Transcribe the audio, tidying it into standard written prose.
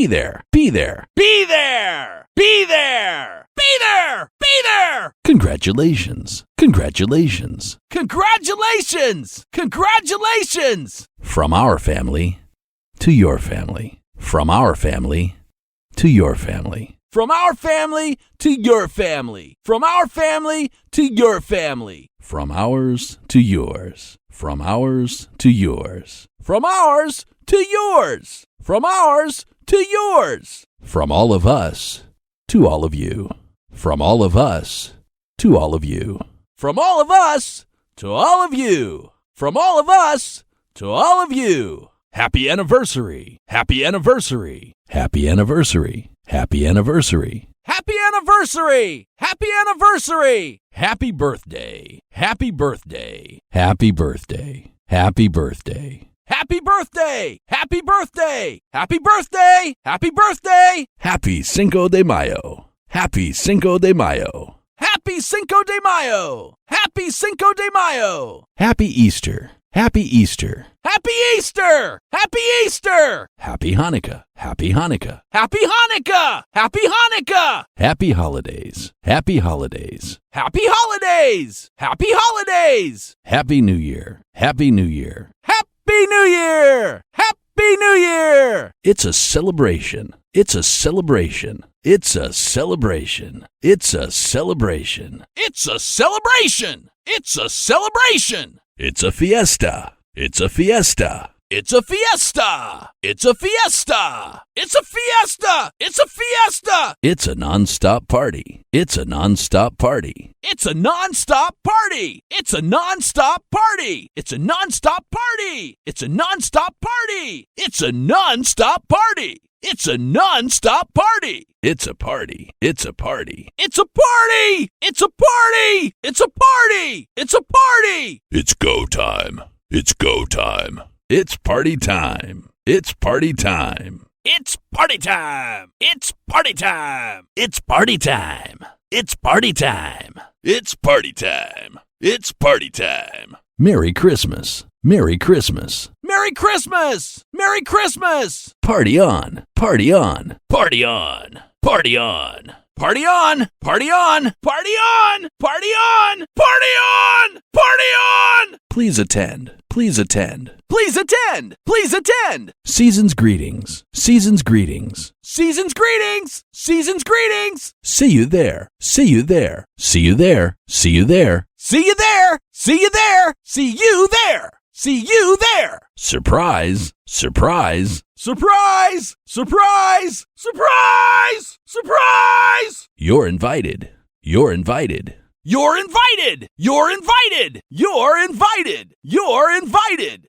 Be there. Be there. Be there. Be there. Be there. Be there. Congratulations. Congratulations. Congratulations. Congratulations. From our family to your family. From our family to your family. From our family to your family. From our family to your family. From ours to yours. From ours to yours. From ours to yours. From ours to yours. From all of us to all of you. From all of us to all of you. From all of us to all of you. From all of us to all of you. Happy anniversary. Happy anniversary. Happy anniversary. Happy anniversary. Happy anniversary. Happy anniversary. Happy birthday. Happy birthday. Happy birthday. Happy birthday. Happy birthday. Happy birthday. Happy birthday. Happy birthday. Happy Cinco de Mayo. Happy Cinco de Mayo. Happy Cinco de Mayo. Happy Cinco de Mayo. Happy Easter. Happy Easter. Happy Easter. Happy Easter. Happy Hanukkah. Happy Hanukkah. Happy Hanukkah. Happy Hanukkah. Happy holidays. Happy holidays. Happy holidays. Happy holidays. Happy New Year. Happy New Year. Happy New Year. Happy New Year. It's a celebration. It's a celebration. It's a celebration. It's a celebration. It's a celebration. It's a celebration. It's a fiesta. It's a fiesta. It's a fiesta. It's a fiesta. It's a fiesta. It's a fiesta. It's a nonstop party. It's a nonstop party. It's a nonstop party. It's a nonstop party. It's a nonstop party. It's a nonstop party. It's a nonstop party. It's a nonstop party. It's a party. It's a party. It's a party. It's a party. It's a party. It's a party. It's go time. It's go time. It's party time. It's party time. It's party time. It's party time. It's party time. It's party time. It's party time. It's party time. Merry Christmas. Merry Christmas. Merry Christmas. Merry Christmas. Party on. Party on. Party on. Party on. Party on. Party on. Party on. Party on. Party on. Party on. Please attend. Please attend. Please attend. Please attend. Season's greetings. Season's greetings. Season's greetings. Season's greetings. See you there. See you there. See you there. See you there. See you there. See you there. See you there. See you there. Surprise. Surprise. Surprise. Surprise. Surprise. Surprise. You're invited. You're invited. You're invited. You're invited. You're invited. You're invited.